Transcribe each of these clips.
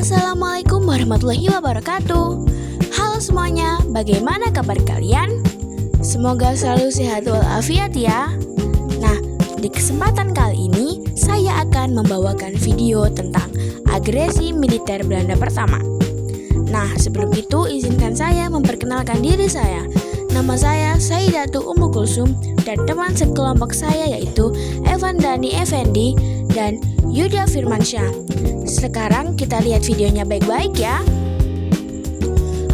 Assalamualaikum warahmatullahi wabarakatuh. Halo semuanya, bagaimana kabar kalian? Semoga selalu sehat walafiat ya. Nah, di kesempatan kali ini saya akan membawakan video tentang agresi militer Belanda pertama. Nah, sebelum itu izinkan saya memperkenalkan diri saya. Nama saya Saidatu Ummu Kulsum dan teman sekelompok saya yaitu Evan Dani Effendi dan Yuda Firmansyah. Sekarang kita lihat videonya baik-baik ya.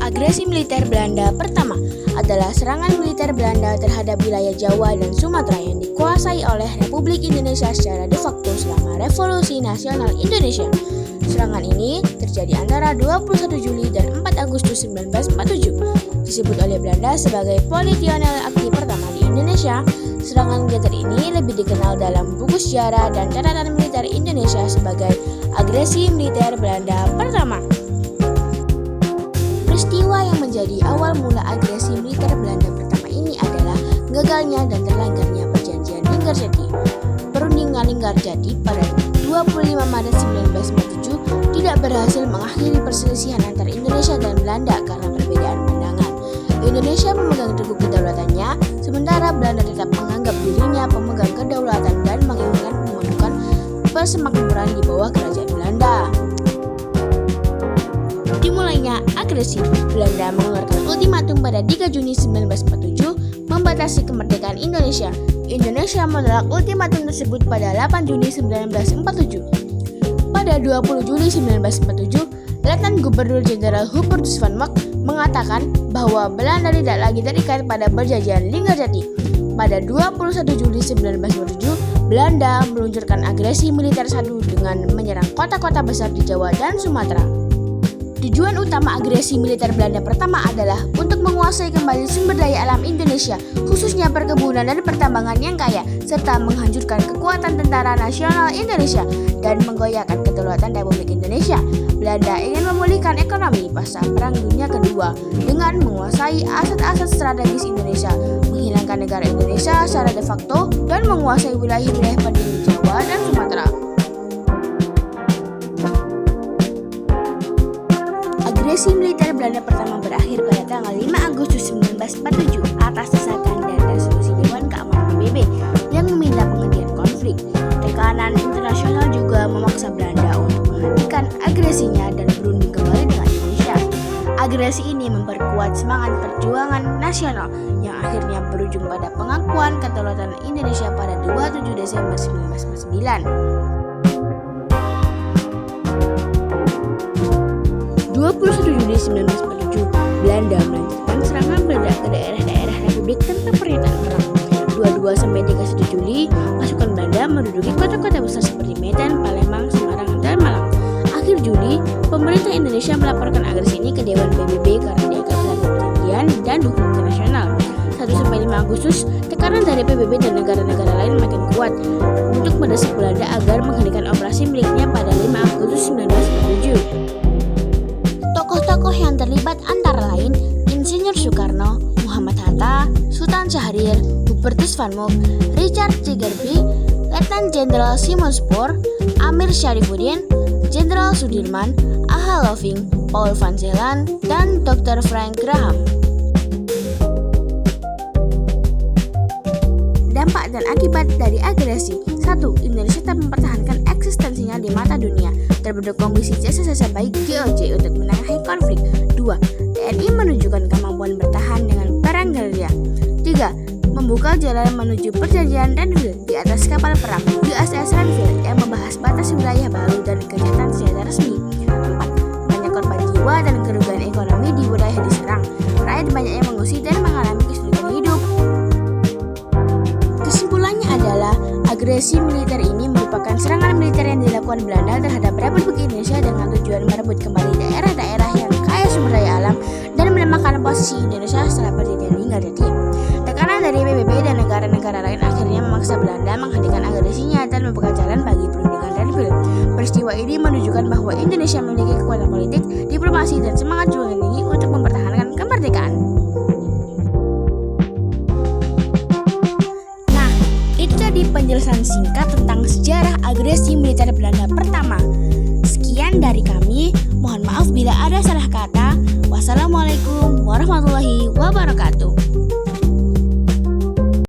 Agresi militer Belanda pertama adalah serangan militer Belanda terhadap wilayah Jawa dan Sumatera yang dikuasai oleh Republik Indonesia secara de facto selama Revolusi Nasional Indonesia. Serangan ini terjadi antara 21 Juli dan 4 Agustus 1947. Disebut oleh Belanda sebagai polisional aktif pertama di Indonesia. Serangan militer ini lebih dikenal dalam buku sejarah dan catatan militer Indonesia sebagai agresi militer Belanda pertama. Peristiwa yang menjadi awal mula agresi militer Belanda pertama ini adalah gagalnya dan terlanggarnya perjanjian Linggarjati. Perundingan Linggarjati pada 25 Maret 1947 tidak berhasil mengakhiri perselisihan antara Indonesia dan Belanda karena perbedaan pandangan. Indonesia memegang teguh kedaulatannya, sementara Belanda tetap menganggap dirinya pemegang kedaulatan dan menginginkan pembentukan persemakmuran di bawah kerajaan Belanda. Dimulainya agresi, Belanda mengeluarkan ultimatum pada 3 Juni 1947 membatasi kemerdekaan Indonesia. Indonesia menolak ultimatum tersebut pada 8 Juni 1947. Pada 20 Juli 1947, Letnan Gubernur Jenderal Hubertus van Mock mengatakan bahwa Belanda tidak lagi terikat pada perjanjian Linggarjati. Pada 21 Juli 1947, Belanda meluncurkan agresi militer sadu dengan menyerang kota-kota besar di Jawa dan Sumatera. Tujuan utama agresi militer Belanda pertama adalah untuk menguasai kembali sumber daya alam Indonesia, khususnya perkebunan dan pertambangan yang kaya, serta menghancurkan kekuatan tentara nasional Indonesia dan menggoyahkan kedaulatan Republik Indonesia. Belanda ingin memulihkan ekonomi pasca Perang Dunia Kedua dengan menguasai aset-aset strategis Indonesia, menghilangkan negara Indonesia secara de facto, dan menguasai wilayah-wilayah penduduk Jawa dan Sumatera. Agresi militer Belanda pertama berakhir pada tanggal 5 Agustus 1947 atas desakan dan resolusi Dewan Keamanan PBB yang meminta penghentian konflik. Tekanan internasional juga memaksa Belanda untuk menghentikan agresinya dan berunding kembali dengan Indonesia. Agresi ini memperkuat semangat perjuangan nasional yang akhirnya berujung pada pengakuan kedaulatan Indonesia pada 27 Desember 1949. 21 Juli 1947, Belanda melanjutkan serangan meledak ke daerah-daerah Republik tanpa pernyataan perang. 22-31 Juli, pasukan Belanda menduduki kota-kota besar seperti Medan, Palembang, Semarang, dan Malang. Akhir Juli, pemerintah Indonesia melaporkan agresi ini ke Dewan PBB karena dianggap melanggar perjanjian dan hukum internasional. 1-5 Agustus, tekanan dari PBB dan negara-negara lain makin kuat untuk mendesak Belanda agar menghentikan operasi miliknya pada 5 Agustus 1947. Tokoh-tokoh yang terlibat antara lain Insinyur Soekarno, Muhammad Hatta, Sultan Syahrir, Hubertus van Mock, Richard Chickerby, Letnan Jenderal Simon Spoor, Amir Syarifuddin, Jenderal Sudirman, A.H. Loving, Paul van Zeeland, dan Dr. Frank Graham. Dampak dan akibat dari agresi. 1. Indonesia tetap mempertahankan eksistensinya di mata dunia. Terbentuk komisi jasa-jasa baik GOJ untuk menengahi konflik. 2. TNI menunjukkan kemampuan bertahan dengan perang gerilya. 3. Membuka jalan menuju perjanjian Renville di atas kapal perang USS Renville yang membahas batas wilayah baru dan kegiatan senjata resmi. 4. Banyak korban jiwa dan kerugian ekonomi di wilayah diserang. Rakyat banyak yang mengungsi dan mengalami kesulitan hidup. Kesimpulannya adalah agresi militer ini merupakan serangan militer yang dilakukan Belanda terhadap Republik Indonesia dengan tujuan merebut kembali daerah-daerah yang kaya sumber daya alam dan melemahkan posisi Indonesia setelah perjanjian Linggarjati. Tekanan dari PBB dan negara-negara lain akhirnya memaksa Belanda menghentikan agresinya dan membuka jalan bagi perundingan Renville. Peristiwa ini menunjukkan bahwa Indonesia memiliki kekuatan politik, diplomasi, dan semangat juang tinggi untuk mempertahankan kemerdekaan. Tadi penjelasan singkat tentang sejarah agresi militer Belanda pertama. Sekian dari kami, mohon Apabila ada salah kata, wassalamualaikum warahmatullahi wabarakatuh.